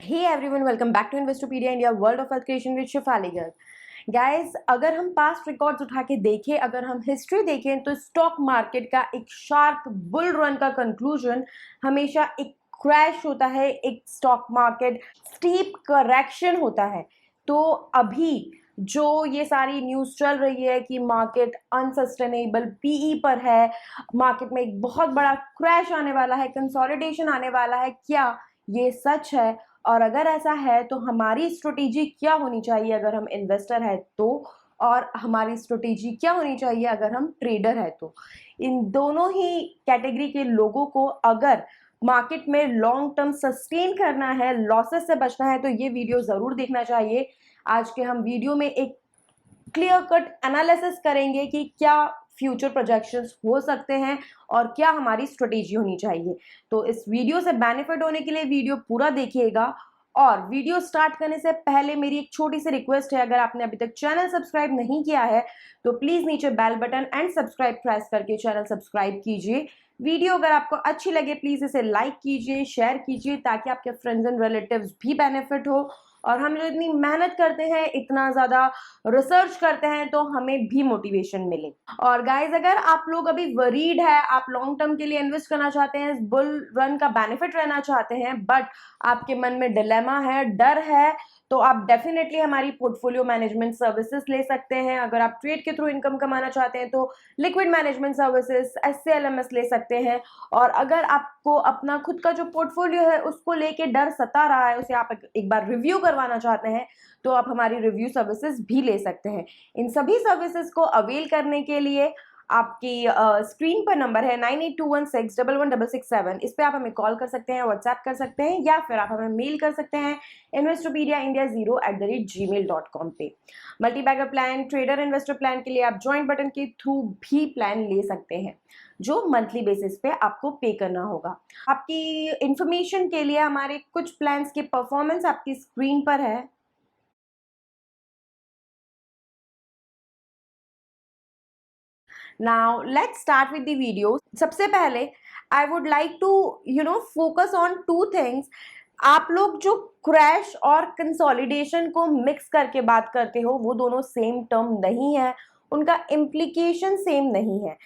Hey everyone, welcome back to Investopedia India, World of Wealth Creation with Shefali Garg. Guys, अगर हम past records उठा के देखें, अगर हम हिस्ट्री देखें तो स्टॉक मार्केट का एक शार्प बुल रन का कंक्लूजन हमेशा एक क्रैश होता है, एक स्टॉक मार्केट स्टीप करेक्शन होता है। तो अभी जो ये सारी न्यूज़ चल रही है कि मार्केट अनसस्टेनेबल पीई पर है, मार्केट में एक बहुत बड़ा क्रैश आने वाला है, कंसोलिडेशन आने वाला है, क्या ये सच है? और अगर ऐसा है तो हमारी स्ट्रेटेजी क्या होनी चाहिए अगर हम इन्वेस्टर है तो, और हमारी स्ट्रेटेजी क्या होनी चाहिए अगर हम ट्रेडर है तो। इन दोनों ही कैटेगरी के लोगों को अगर मार्केट में लॉन्ग टर्म सस्टेन करना है, लॉसेस से बचना है, तो ये वीडियो ज़रूर देखना चाहिए। आज के हम वीडियो में एक क्लियर कट एनालिसिस करेंगे कि क्या फ्यूचर प्रोजेक्शंस हो सकते हैं और क्या हमारी स्ट्रेटेजी होनी चाहिए। तो इस वीडियो से बेनिफिट होने के लिए वीडियो पूरा देखिएगा। और वीडियो स्टार्ट करने से पहले मेरी एक छोटी सी रिक्वेस्ट है, अगर आपने अभी तक चैनल सब्सक्राइब नहीं किया है तो प्लीज नीचे bell button and subscribe press करके चैनल सब्सक्राइब कीजिए। वीडियो अगर आपको अच्छी लगे प्लीज इसे लाइक कीजिए, शेयर कीजिए, ताकि आपके फ्रेंड्स एंड रिलेटिव्स भी बेनिफिट हो। और हम जो इतनी मेहनत करते हैं, इतना ज़्यादा रिसर्च करते हैं, तो हमें भी मोटिवेशन मिले। और गाइज, अगर आप लोग अभी वरीड है, आप लॉन्ग टर्म के लिए इन्वेस्ट करना चाहते हैं, इस बुल रन का बेनिफिट रहना चाहते हैं, बट आपके मन में डिलेमा है, डर है, तो आप डेफिनेटली हमारी पोर्टफोलियो मैनेजमेंट सर्विसेज ले सकते हैं। अगर आप ट्रेड के थ्रू इनकम कमाना चाहते हैं तो लिक्विड मैनेजमेंट सर्विसेज SCLMS ले सकते हैं। और अगर आपको अपना खुद का जो पोर्टफोलियो है उसको लेके डर सता रहा है, उसे आप एक बार रिव्यू करवाना चाहते हैं, तो आप हमारी रिव्यू सर्विसेज भी ले सकते हैं। इन सभी सर्विसेज को अवेल करने के लिए आपकी स्क्रीन पर नंबर है 9821611667। इस पे आप हमें कॉल कर सकते हैं, व्हाट्सएप कर सकते हैं, या फिर आप हमें मेल कर सकते हैं investopedia.india0@gmail.com पे। Multibagger plan, trader investor plan के लिए आप ज्वाइंट बटन के थ्रू भी प्लान ले सकते हैं, जो मंथली बेसिस पे आपको पे करना होगा। आपकी इंफॉर्मेशन के लिए हमारे कुछ प्लान्स की परफॉर्मेंस आपकी स्क्रीन पर है। Now let's start with the video. सबसे पहले I would like to focus on two things. आप लोग जो क्रैश और कंसोलिडेशन को मिक्स करके बात करते हो, वो दोनों सेम टर्म नहीं है, उनका इम्प्लीकेशन सेम नहीं है।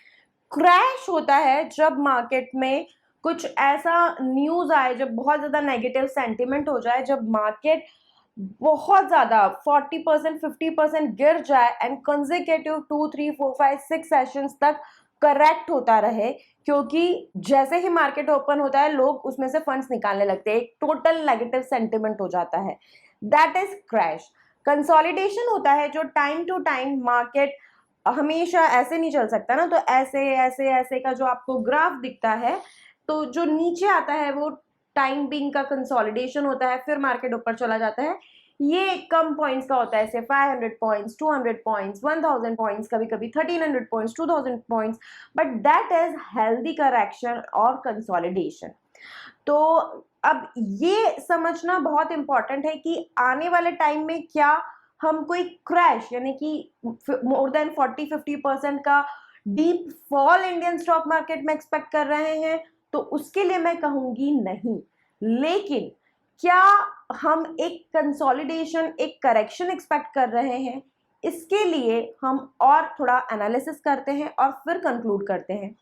क्रैश होता है जब मार्केट में कुछ ऐसा न्यूज़ आए, जब बहुत ज़्यादा नेगेटिव सेंटिमेंट हो जाए, जब मार्केट बहुत ज़्यादा 40% 50% गिर जाए एंड कंसेक्यूटिव 2 3 4 5 6 सेशंस तक करेक्ट होता रहे, क्योंकि जैसे ही मार्केट ओपन होता है लोग उसमें से फंड्स निकालने लगते हैं, एक टोटल नेगेटिव सेंटिमेंट हो जाता है। That is crash. कंसोलिडेशन होता है जो टाइम टू टाइम मार्केट हमेशा ऐसे नहीं चल सकता ना, तो ऐसे ऐसे ऐसे का जो आपको ग्राफ दिखता है, तो जो नीचे आता है वो टाइम बीइंग का कंसोलिडेशन होता है, फिर मार्केट ऊपर चला जाता है। ये कम पॉइंट्स का होता है, ऐसे 500 पॉइंट्स, 200 पॉइंट्स, 1000 पॉइंट्स, कभी कभी 1300 points, 2000 points, but that is healthy correction और कंसोलिडेशन। तो अब ये समझना बहुत इंपॉर्टेंट है कि आने वाले टाइम में क्या हम कोई क्रैश, यानी कि मोर देन 40-50% का deep fall Indian stock market में एक्सपेक्ट कर रहे हैं, तो उसके लिए मैं कहूंगी नहीं। लेकिन क्या हम एक कंसोलिडेशन, एक करेक्शन एक्सपेक्ट कर रहे हैं, इसके लिए हम और थोड़ा एनालिसिस करते हैं और फिर कंक्लूड करते हैं।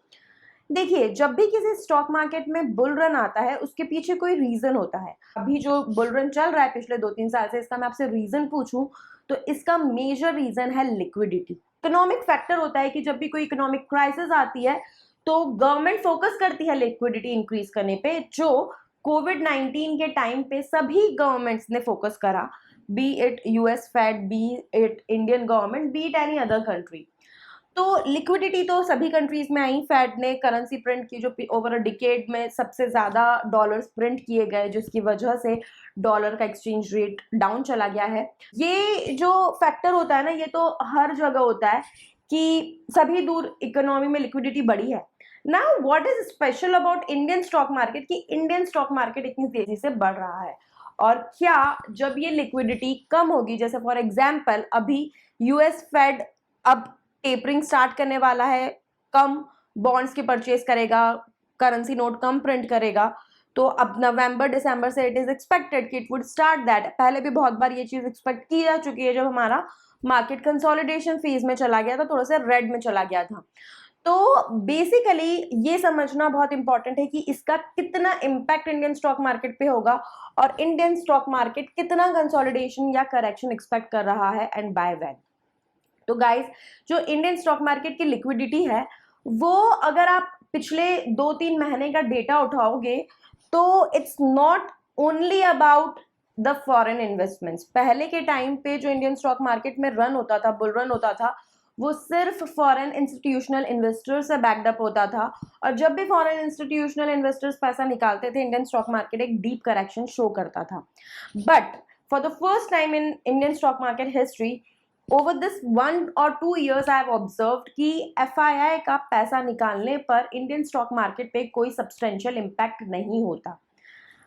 देखिए, जब भी किसी स्टॉक मार्केट में बुल रन आता है उसके पीछे कोई रीजन होता है। अभी जो बुल रन चल रहा है पिछले 2-3 साल से, इसका मैं आपसे रीजन पूछूं तो इसका मेजर रीजन है लिक्विडिटी। इकोनॉमिक फैक्टर होता है कि जब भी कोई इकोनॉमिक क्राइसिस आती है तो गवर्नमेंट फोकस करती है लिक्विडिटी इंक्रीज करने पे, जो कोविड-19 के टाइम पे सभी गवर्नमेंट्स ने फोकस करा, B it US Fed, B it Indian government, B it any other country. तो लिक्विडिटी तो सभी कंट्रीज में आई। फेड ने करेंसी प्रिंट की, जो ओवर अ डिकेड में सबसे ज़्यादा डॉलर्स प्रिंट किए गए, जिसकी वजह से डॉलर का एक्सचेंज रेट डाउन चला गया है। ये जो फैक्टर होता है ना, ये तो हर जगह होता है कि सभी दूर इकोनॉमी में लिक्विडिटी बढ़ी है। Now what is special about Indian stock market कि इंडियन स्टॉक मार्केट इतनी तेजी से बढ़ रहा है? और क्या जब ये लिक्विडिटी कम होगी, जैसे फॉर एग्जाम्पल अभी यूएस फेड अब टेपरिंग स्टार्ट करने वाला है, कम बॉन्ड्स की परचेज करेगा, करेंसी नोट कम प्रिंट करेगा, तो अब नवंबर दिसंबर से इट इज एक्सपेक्टेड कि इट वुड स्टार्ट दैट। पहले भी बहुत बार ये चीज एक्सपेक्ट की जा चुकी है, जब हमारा मार्केट कंसोलिडेशन फेज में चला गया था, थोड़ा सा रेड में चला गया था। तो बेसिकली ये समझना बहुत इंपॉर्टेंट है कि इसका कितना इम्पैक्ट इंडियन स्टॉक मार्केट पे होगा और इंडियन स्टॉक मार्केट कितना कंसोलिडेशन या करेक्शन एक्सपेक्ट कर रहा है एंड बाय व्हेन। तो गाइस, जो इंडियन स्टॉक मार्केट की लिक्विडिटी है वो अगर आप पिछले 2-3 महीने का डेटा उठाओगे तो it's not only about the foreign investments. पहले के टाइम पे जो इंडियन स्टॉक मार्केट में रन होता था, बुल रन होता था, वो सिर्फ फॉरेन इंस्टीट्यूशनल इन्वेस्टर्स से बैकअप होता था, और जब भी फॉरेन इंस्टीट्यूशनल इन्वेस्टर्स पैसा निकालते थे इंडियन स्टॉक मार्केट एक डीप करेक्शन शो करता था। But for the first time in Indian stock market history, over this 1 or 2 years I have observed कि एफआईआई का पैसा निकालने पर इंडियन स्टॉक मार्केट पे कोई सब्सटेंशियल इम्पैक्ट नहीं होता।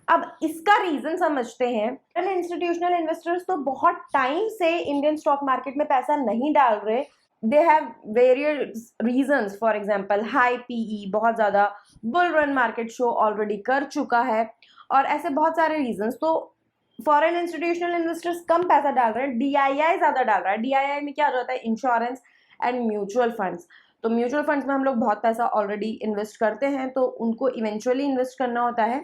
अब इसका रीजन समझते हैं। इंस्टीट्यूशनल इन्वेस्टर्स तो बहुत टाइम से इंडियन स्टॉक मार्केट में पैसा नहीं डाल रहे। They have various reasons, for example high PE, बहुत ज्यादा bull run market show already कर चुका है, और ऐसे बहुत सारे रीजंस। तो फॉरेन इंस्टीट्यूशनल इन्वेस्टर्स कम पैसा डाल रहे हैं, डीआईआई ज्यादा डाल रहा है। डीआईआई में क्या होता है, इंश्योरेंस एंड म्यूचुअल फंड्स। तो म्यूचुअल फंड्स में हम लोग बहुत पैसा ऑलरेडी इन्वेस्ट करते हैं, तो उनको इवेंचुअली इन्वेस्ट करना होता है।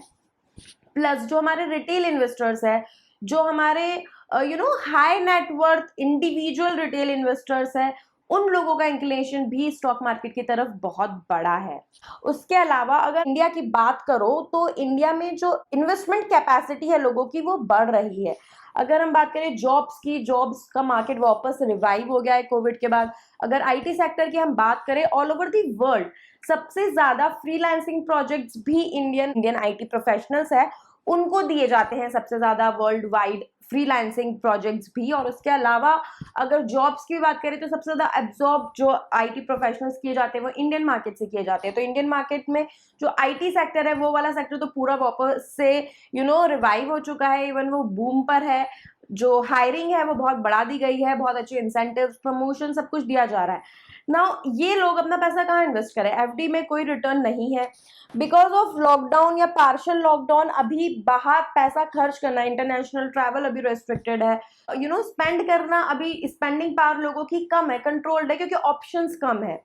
प्लस जो हमारे रिटेल इन्वेस्टर्स है, जो हमारे high net worth individual retail investors है, उन लोगों का इंक्लिनेशन भी स्टॉक मार्केट की तरफ बहुत बड़ा है। उसके अलावा अगर इंडिया की बात करो तो इंडिया में जो इन्वेस्टमेंट कैपेसिटी है लोगों की वो बढ़ रही है। अगर हम बात करें जॉब्स की, जॉब्स का मार्केट वापस रिवाइव हो गया है कोविड के बाद। अगर आईटी सेक्टर की हम बात करें, ऑल ओवर द वर्ल्ड सबसे ज्यादा फ्रीलांसिंग प्रोजेक्ट्स भी इंडियन आईटी प्रोफेशनल्स है, उनको दिए जाते हैं सबसे ज्यादा वर्ल्ड वाइड फ्रीलांसिंग प्रोजेक्ट्स भी। और उसके अलावा अगर जॉब्स की बात करें तो सबसे ज्यादा एब्जॉर्ब जो आईटी प्रोफेशनल्स किए जाते हैं वो इंडियन मार्केट से किए जाते हैं। तो इंडियन मार्केट में जो आईटी सेक्टर है वो वाला सेक्टर तो पूरा वापस से रिवाइव हो चुका है, इवन वो बूम पर है। जो हायरिंग है वो बहुत बढ़ा दी गई है, बहुत अच्छे इंसेंटिव्स, प्रमोशन, सब कुछ दिया जा रहा है। नाउ ये लोग अपना पैसा कहाँ इन्वेस्ट करें, एफडी में कोई रिटर्न नहीं है। बिकॉज ऑफ लॉकडाउन या पार्शियल लॉकडाउन अभी बाहर पैसा खर्च करना, इंटरनेशनल ट्रैवल अभी रेस्ट्रिक्टेड है, स्पेंड करना अभी स्पेंडिंग पावर लोगों की कम है, कंट्रोल्ड है, क्योंकि ऑप्शंस कम है।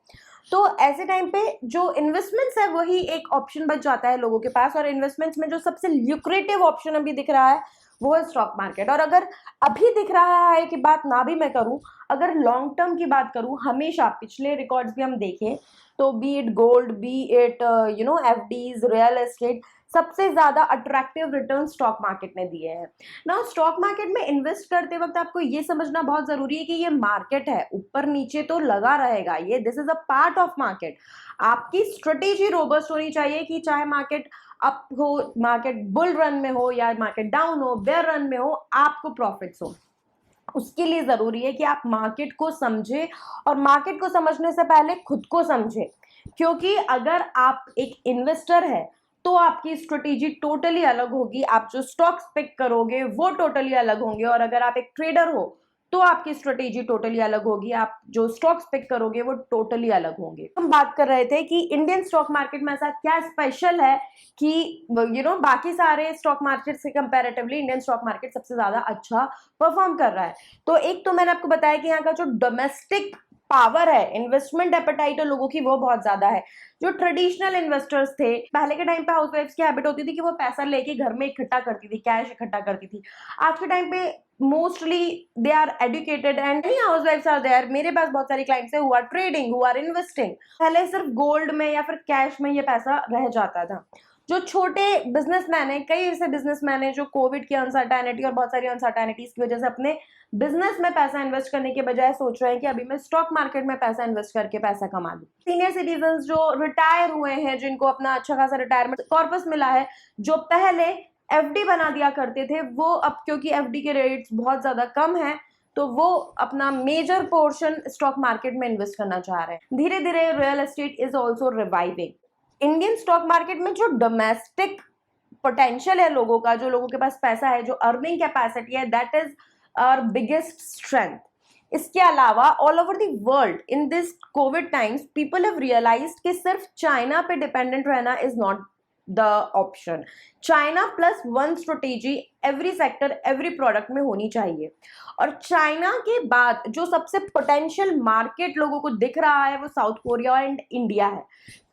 तो ऐसे टाइम पे जो इन्वेस्टमेंट्स है वही एक ऑप्शन बच जाता है लोगों के पास। और इन्वेस्टमेंट्स में जो सबसे ल्यूक्रेटिव ऑप्शन अभी दिख रहा है वो है स्टॉक मार्केट। और अगर अभी दिख रहा है कि बात ना भी मैं करूं, अगर लॉन्ग टर्म की बात करूं, हमेशा पिछले रिकॉर्ड्स भी हम देखें तो B it gold, B it FDs, real estate, सबसे ज्यादा अट्रैक्टिव रिटर्न स्टॉक मार्केट ने दिए हैं ना। स्टॉक मार्केट में इन्वेस्ट करते वक्त आपको ये समझना बहुत जरूरी है कि ये मार्केट है, ऊपर नीचे तो लगा रहेगा, ये this is a part of market. आपकी स्ट्रेटेजी रोबस्ट होनी चाहिए कि चाहे मार्केट अप हो, मार्केट बुल रन में हो, या मार्केट डाउन हो, बेयर रन में हो, आपको प्रॉफिट्स हो। उसके लिए जरूरी है कि आप मार्केट को समझे, और मार्केट को समझने से पहले खुद को समझे। क्योंकि अगर आप एक इन्वेस्टर है तो आपकी स्ट्रेटेजी टोटली अलग होगी, आप जो स्टॉक्स पिक करोगे वो टोटली अलग होंगे। और अगर आप एक ट्रेडर हो तो आपकी स्ट्रेटेजी टोटली अलग होगी, आप जो स्टॉक्स पिक करोगे वो टोटली अलग होंगे। हम बात कर रहे थे कि इंडियन स्टॉक मार्केट में ऐसा क्या स्पेशल है कि बाकी सारे स्टॉक मार्केट से कंपैरेटिवली इंडियन स्टॉक मार्केट सबसे ज्यादा अच्छा परफॉर्म कर रहा है। तो एक तो मैंने आपको बताया कि यहाँ का जो डोमेस्टिक पावर है, इन्वेस्टमेंट एपेटाइट लोगों की वो बहुत ज्यादा है। जो ट्रेडिशनल इन्वेस्टर्स थे, पहले के टाइम पे हाउसवाइफ्स की हैबिट होती थी कि वो पैसा लेके घर में इकट्ठा करती थी, कैश इकट्ठा करती थी। आज के टाइम पे mostly they are educated and many हाउसवाइफ्स आर देयर। मेरे पास बहुत सारे क्लाइंट्स है who are trading, who are investing. पहले सिर्फ गोल्ड में या फिर कैश में ये पैसा रह जाता था। जो छोटे बिजनेसमैन है, कई ऐसे बिजनेसमैन है जो कोविड की अनसर्टेनिटी और बहुत सारी अनसर्टेनिटीज की वजह से अपने बिजनेस में पैसा इन्वेस्ट करने के बजाय सोच रहे हैं कि अभी मैं स्टॉक मार्केट में पैसा इन्वेस्ट करके पैसा कमा लूं। सीनियर सिटीजन जो रिटायर हुए हैं, जिनको अपना अच्छा खासा रिटायरमेंट कॉर्पस मिला है, जो पहले एफडी बना दिया करते थे, वो अब क्योंकि एफडी के रेट्स बहुत ज्यादा कम है तो वो अपना मेजर पोर्शन स्टॉक मार्केट में इन्वेस्ट करना चाह रहे हैं। धीरे धीरे real estate is also reviving. Indian stock market में जो डोमेस्टिक पोटेंशियल है लोगों का, जो लोगों के पास पैसा है, जो अर्निंग कैपेसिटी है, that is our biggest strength. इसके अलावा all over the world in this covid times people have realised कि सिर्फ चाइना पे डिपेंडेंट रहना is not the option. China plus one strategy every sector every product में होनी चाहिए। और चाइना के बाद जो सबसे पोटेंशियल मार्केट लोगों को दिख रहा है वो साउथ कोरिया एंड इंडिया है।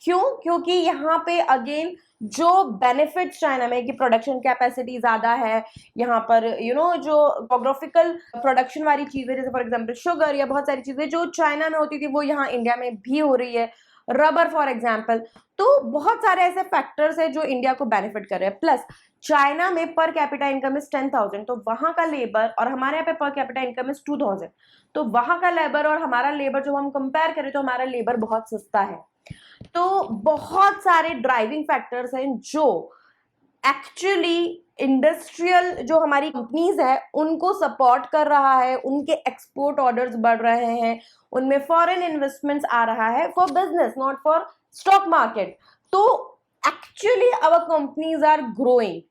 क्यों? क्योंकि यहाँ पे अगेन जो बेनिफिट्स चाइना में कि प्रोडक्शन कैपेसिटी ज्यादा है, यहाँ पर जो जोग्राफिकल प्रोडक्शन वाली चीजें जैसे फॉर एग्जांपल शुगर या बहुत सारी चीजें जो चाइना में होती थी वो यहाँ इंडिया में भी हो रही है, रबर फॉर एग्जांपल। तो बहुत सारे ऐसे फैक्टर्स है जो इंडिया को बेनिफिट कर रहे हैं। प्लस चाइना में पर कैपिटा इनकम इज 10,000, तो वहां का लेबर और हमारे यहाँ पे पर कैपिटा इनकम इज 2,000, तो वहां का लेबर और हमारा लेबर जब हम कंपेयर करें तो हमारा लेबर बहुत सस्ता है। तो बहुत सारे ड्राइविंग फैक्टर्स हैं जो एक्चुअली इंडस्ट्रियल जो हमारी कंपनीज है उनको सपोर्ट कर रहा है, उनके एक्सपोर्ट ऑर्डर्स बढ़ रहे हैं, उनमें फॉरेन इन्वेस्टमेंट्स आ रहा है for business not for stock market. तो actually our companies are growing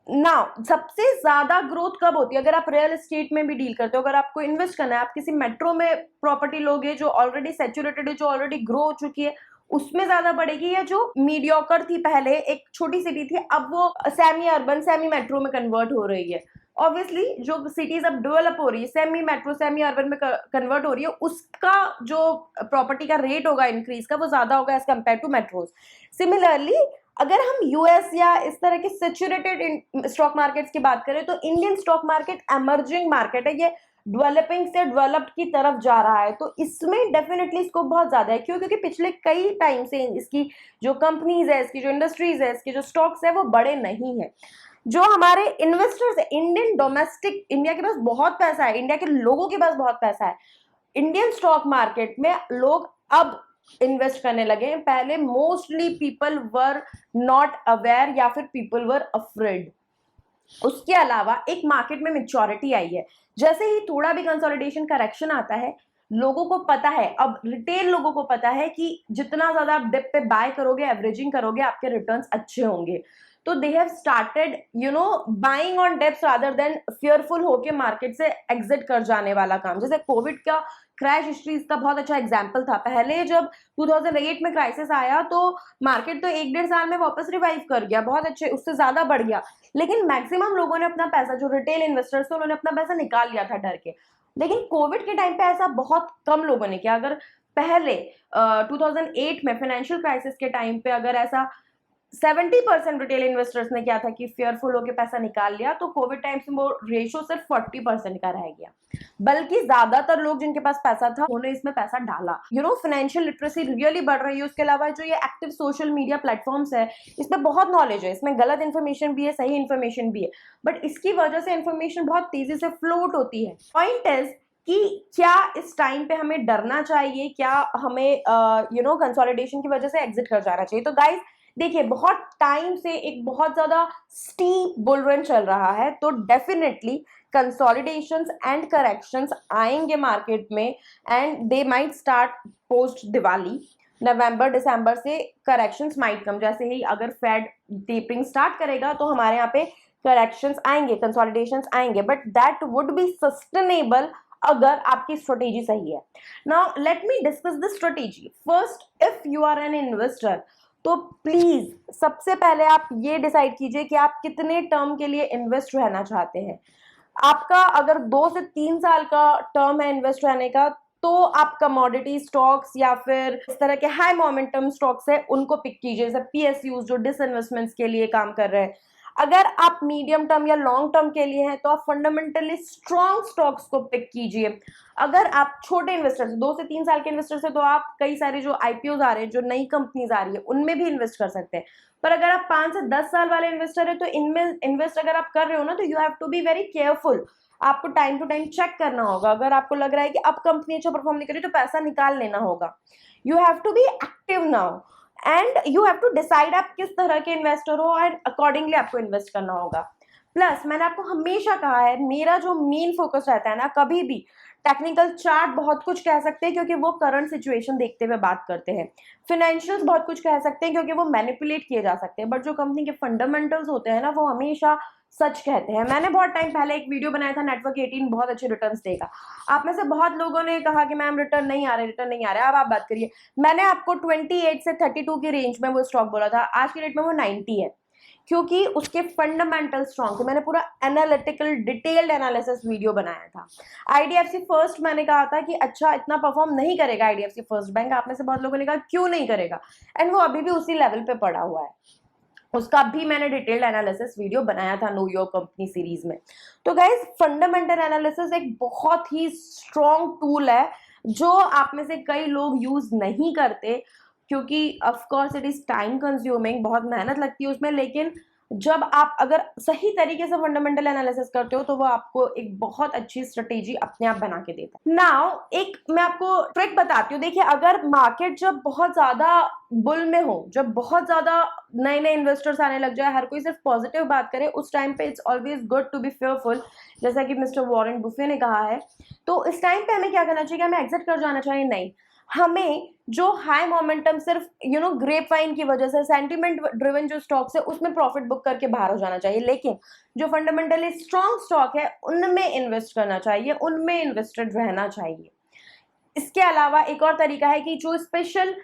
now. सबसे ज्यादा ग्रोथ कब होती है? अगर आप रियल एस्टेट में भी डील करते हो, अगर आपको इन्वेस्ट करना है, आप किसी मेट्रो में प्रॉपर्टी लोगे जो ऑलरेडी सैचुरेटेड है, जो ऑलरेडी ग्रो हो चुकी है, उसमें ज्यादा बढ़ेगी, या जो मीडियोकर थी पहले एक छोटी सिटी थी अब वो सेमी अर्बन सेमी मेट्रो में कन्वर्ट हो रही है। ऑब्वियसली जो सिटीज अब डेवलप हो रही है सेमी मेट्रो सेमी अर्बन में कन्वर्ट हो रही है, उसका जो प्रॉपर्टी का रेट होगा इंक्रीज का वो ज्यादा होगा as compare to metros. Similarly अगर हम यूएस या इस तरह के सेचुरेटेड स्टॉक मार्केट्स की बात करें तो Indian stock market emerging market है, ये डेवलपिंग से डेवलप्ड की तरफ जा रहा है। तो इसमें डेफिनेटली स्कोप बहुत ज्यादा है। क्यों? क्योंकि पिछले कई टाइम से इसकी जो कंपनीज है, इसकी जो इंडस्ट्रीज है, इसके जो स्टॉक्स है वो बड़े नहीं है। जो हमारे इन्वेस्टर्स है इंडियन डोमेस्टिक, इंडिया के पास बहुत पैसा है, इंडिया के लोगों के पास बहुत पैसा है, इंडियन स्टॉक मार्केट में लोग अब इन्वेस्ट करने लगे हैं। पहले mostly people were not aware या फिर पीपल वर अफ्रेड। उसके अलावा एक मार्केट में मेच्योरिटी आई है। जैसे ही थोड़ा भी कंसोलिडेशन करेक्शन आता है लोगों को पता है, अब रिटेल लोगों को पता है कि जितना ज्यादा आप डिप पे बाय करोगे, एवरेजिंग करोगे, आपके रिटर्न्स अच्छे होंगे। तो they have started buying on dips rather than fearful होके मार्केट से एग्जिट कर जाने वाला काम। जैसे कोविड का क्रैश हिस्ट्री इसका बहुत अच्छा एग्जाम्पल था। पहले जब 2008 में क्राइसिस आया तो मार्केट तो 1-1.5 साल में वापस रिवाइव कर गया, बहुत अच्छे, उससे ज्यादा बढ़ गया। लेकिन मैक्सिमम लोगों ने अपना पैसा, जो रिटेल इन्वेस्टर्स थे उन्होंने अपना पैसा निकाल लिया था डर के। लेकिन कोविड के टाइम पे ऐसा बहुत कम लोगों ने किया। अगर पहले 2008 में फाइनेंशियल क्राइसिस के टाइम पे अगर ऐसा 70% रिटेल इन्वेस्टर्स ने क्या था कि फेयरफुल होकर पैसा निकाल लिया, तो कोविड टाइम से वो रेशियो सिर्फ 40% का रह गया। बल्कि ज्यादातर लोग जिनके पास पैसा था उन्होंने इसमें पैसा डाला। फाइनेंशियल लिटरेसी रियली बढ़ रही है। उसके अलावा जो ये एक्टिव सोशल मीडिया प्लेटफॉर्म्स है इसमें बहुत नॉलेज है, इसमें गलत इन्फॉर्मेशन भी है, सही इन्फॉर्मेशन भी है, बट इसकी वजह से इन्फॉर्मेशन बहुत तेजी से फ्लोट होती है। पॉइंट इज कि क्या इस टाइम पे हमें डरना चाहिए, क्या हमें कंसोलिडेशन की वजह से एग्जिट कर जाना चाहिए? तो गाइज देखिए, बहुत टाइम से एक बहुत ज्यादा स्टीप बुल रन चल रहा है, तो डेफिनेटली कंसोलिडेशंस एंड करेक्शंस आएंगे मार्केट में, and they might start post Diwali. नवंबर दिसंबर से करेक्शंस माइट कम। जैसे ही अगर फेड टेपरिंग स्टार्ट करेगा तो हमारे यहाँ पे करेक्शंस आएंगे, कंसोलिडेशंस आएंगे, but that would be sustainable अगर आपकी स्ट्रेटेजी सही है। Now let me discuss the strategy. First, if you are an investor तो प्लीज सबसे पहले आप ये डिसाइड कीजिए कि आप कितने टर्म के लिए इन्वेस्ट रहना चाहते हैं। आपका अगर 2 से 3 साल का टर्म है इन्वेस्ट रहने का, तो आप कमोडिटी स्टॉक्स या फिर इस तरह के हाई मोमेंटम स्टॉक्स है उनको पिक कीजिए, जैसे पीएसयूज जो डिसइन्वेस्टमेंट्स के लिए काम कर रहे हैं। अगर आप मीडियम टर्म या लॉन्ग टर्म के लिए हैं तो आप फंडामेंटली स्ट्रॉन्ग स्टॉक्स को पिक कीजिए। अगर आप छोटे इन्वेस्टर्स 2 से 3 साल के इन्वेस्टर्स हैं तो आप कई सारे जो आईपीओ आ रहे हैं, जो नई कंपनीज आ रही है, उनमें भी इन्वेस्ट कर सकते हैं। पर अगर आप 5 से 10 साल वाले इन्वेस्टर है तो इनमें इन्वेस्ट अगर आप कर रहे हो ना, तो you have to be very careful. आपको टाइम टू टाइम चेक करना होगा। अगर आपको लग रहा है कि अब कंपनी अच्छा परफॉर्म नहीं करी तो पैसा निकाल लेना होगा। You have to be active now and you have to decide आप किस तरह के इन्वेस्टर हो, एंड अकॉर्डिंगली आपको इन्वेस्ट करना होगा। प्लस मैंने आपको हमेशा कहा है, मेरा जो मेन फोकस रहता है ना, कभी भी टेक्निकल चार्ट बहुत कुछ कह सकते हैं क्योंकि वो करंट सिचुएशन देखते हुए बात करते हैं, फिनेंशियल्स बहुत कुछ कह सकते हैं क्योंकि वो मैनिपुलेट किए जा सकते हैं, बट जो कंपनी के फंडामेंटल्स होते हैं ना, वो हमेशा सच कहते हैं। मैंने बहुत टाइम पहले एक वीडियो बनाया था, नेटवर्क 18 बहुत अच्छे रिटर्न्स देगा। आप में से बहुत लोगों ने कहा कि मैम रिटर्न नहीं आ रहे, रिटर्न नहीं आ रहे। अब आप बात करिए, मैंने आपको 28 से 32 की रेंज में वो स्टॉक बोला था, आज की डेट में वो 90 है, क्योंकि उसके फंडामेंटल स्ट्रॉन्ग थे। मैंने पूरा एनालिटिकल डिटेल्ड एनालिसिस वीडियो बनाया था। आईडीएफसी फर्स्ट मैंने कहा था कि अच्छा इतना परफॉर्म नहीं करेगा आईडीएफसी फर्स्ट बैंक। आप में से बहुत लोगों ने कहा क्यों नहीं करेगा, एंड वो अभी भी उसी लेवल पे पड़ा हुआ है। उसका भी मैंने डिटेल्ड एनालिसिस वीडियो बनाया था नो योर कंपनी सीरीज में। तो गाइस, फंडामेंटल एनालिसिस एक बहुत ही स्ट्रॉन्ग टूल है जो आप में से कई लोग यूज नहीं करते, क्योंकि of course it is time consuming, बहुत मेहनत लगती है उसमें, लेकिन जब आप अगर सही तरीके से फंडामेंटल एनालिसिस करते हो तो वो आपको एक बहुत अच्छी स्ट्रेटेजी अपने आप बना के देता है। नाउ एक मैं आपको ट्रिक बताती हूँ। देखिए, अगर मार्केट जब बहुत ज्यादा बुल में हो, जब बहुत ज्यादा नए नए इन्वेस्टर्स आने लग जाए, हर कोई सिर्फ पॉजिटिव बात करे, उस टाइम पे it's always good to be fearful, जैसा कि मिस्टर वॉरेन बुफे ने कहा है। तो इस टाइम पे हमें क्या करना चाहिए? हमें एग्जिट कर जाना चाहिए? नहीं, हमें जो हाई मोमेंटम सिर्फ ग्रेप वाइन की वजह से सेंटिमेंट ड्रिवन जो स्टॉक्स है उसमें प्रॉफिट बुक करके बाहर हो जाना चाहिए, लेकिन जो फंडामेंटली स्ट्रॉन्ग स्टॉक है उनमें इन्वेस्ट करना चाहिए, उनमें इन्वेस्टेड रहना चाहिए। इसके अलावा एक और तरीका है कि जो स्पेशल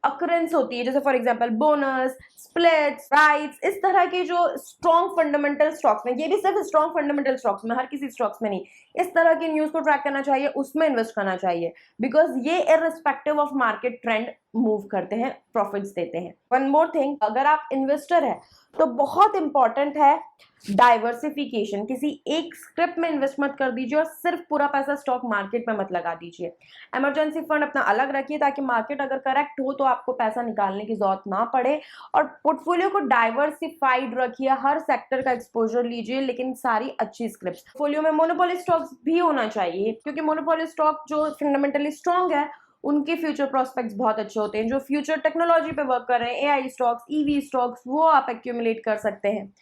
अक्रेंस होती है, जैसे for example bonus, splits, rights, इस तरह के जो स्ट्रॉन्ग फंडामेंटल स्टॉक्स में, ये भी सिर्फ स्ट्रॉन्ग फंडामेंटल स्टॉक्स में, हर किसी स्टॉक्स में नहीं, इस तरह की न्यूज को ट्रैक करना चाहिए, उसमें इन्वेस्ट करना चाहिए, बिकॉज ये irrespective of market trend move करते हैं, प्रॉफिट्स देते हैं। वन मोर थिंग, अगर आप इन्वेस्टर है तो बहुत इंपॉर्टेंट है डाइवर्सिफिकेशन। किसी एक स्क्रिप्ट में इन्वेस्ट मत कर दीजिए और सिर्फ पूरा पैसा स्टॉक मार्केट में मत लगा दीजिए। इमरजेंसी फंड अपना अलग रखिए ताकि मार्केट अगर करेक्ट हो तो आपको पैसा निकालने की जरूरत ना पड़े, और पोर्टफोलियो को डाइवर्सिफाइड रखिए, हर सेक्टर का एक्सपोजर लीजिए, लेकिन सारी अच्छी स्क्रिप्ट्स। पोर्टफोलियो में मोनोपोली स्टॉक्स भी होना चाहिए, क्योंकि मोनोपोली स्टॉक जो फंडामेंटली स्ट्रॉन्ग है उनके फ्यूचर प्रोस्पेक्ट्स बहुत अच्छे होते हैं। जो फ्यूचर टेक्नोलॉजी पे वर्क कर रहे हैं, एआई स्टॉक्स, ईवी स्टॉक्स, वो आप एक्यूमुलेट कर सकते हैं।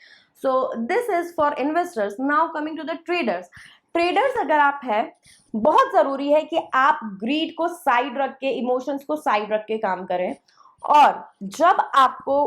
So this is for investors. Now coming to the traders. Traders अगर आप है, बहुत जरूरी है कि आप ग्रीड को साइड रख के, इमोशंस को साइड रख के काम करें, और जब आपको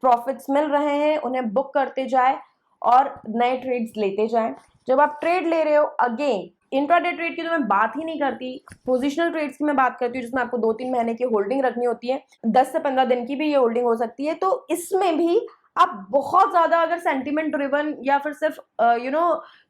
प्रॉफिट्स मिल रहे हैं उन्हें बुक करते जाए और नए ट्रेड्स लेते जाएं। जब आप ट्रेड ले रहे हो, अगेन इंट्राडे ट्रेड की तो मैं बात ही नहीं करती, पोजिशनल ट्रेड्स की मैं बात करती हूँ, जिसमें आपको 2-3 महीने की होल्डिंग रखनी होती है, 10 से 15 दिन की भी ये होल्डिंग हो सकती है। तो इसमें भी आप बहुत ज्यादा अगर सेंटिमेंट ड्रिवन या फिर सिर्फ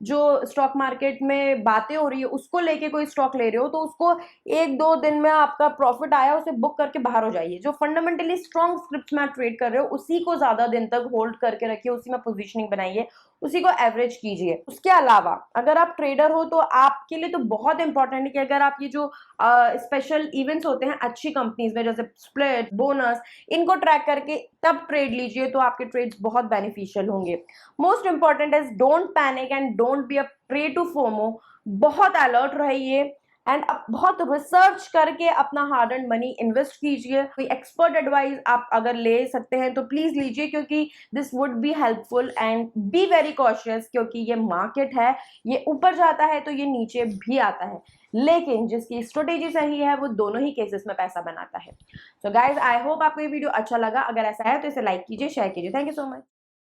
जो स्टॉक मार्केट में बातें हो रही है उसको लेके कोई स्टॉक ले रहे हो, तो उसको 1-2 दिन में आपका प्रॉफिट आया उसे बुक करके बाहर हो जाइए। जो फंडामेंटली स्ट्रॉन्ग स्क्रिप्ट्स में आप ट्रेड कर रहे हो उसी को ज्यादा दिन तक होल्ड करके रखिए, उसी में पोजीशनिंग बनाइए, उसी को एवरेज कीजिए। उसके अलावा अगर आप ट्रेडर हो तो आपके लिए तो बहुत इंपॉर्टेंट है कि अगर आप ये जो स्पेशल इवेंट्स होते हैं अच्छी कंपनीज में, जैसे स्प्लिट, बोनस, इनको ट्रैक करके तब ट्रेड लीजिए, तो आपके ट्रेड्स बहुत बेनिफिशियल होंगे। Most important is don't panic and don't be a prey to FOMO. बहुत अलर्ट रहिए एंड बहुत रिसर्च करके अपना हार्ड एंड मनी इन्वेस्ट कीजिए। कोई एक्सपर्ट एडवाइस आप अगर ले सकते हैं तो प्लीज लीजिए, क्योंकि this would be helpful, and be very cautious, क्योंकि ये मार्केट है, ये ऊपर जाता है तो ये नीचे भी आता है, लेकिन जिसकी स्ट्रेटेजी सही है वो दोनों ही केसेस में पैसा बनाता है। सो गाइज, आई होप आपको ये वीडियो अच्छा लगा। अगर ऐसा है तो इसे लाइक कीजिए, शेयर कीजिए। Thank you so much.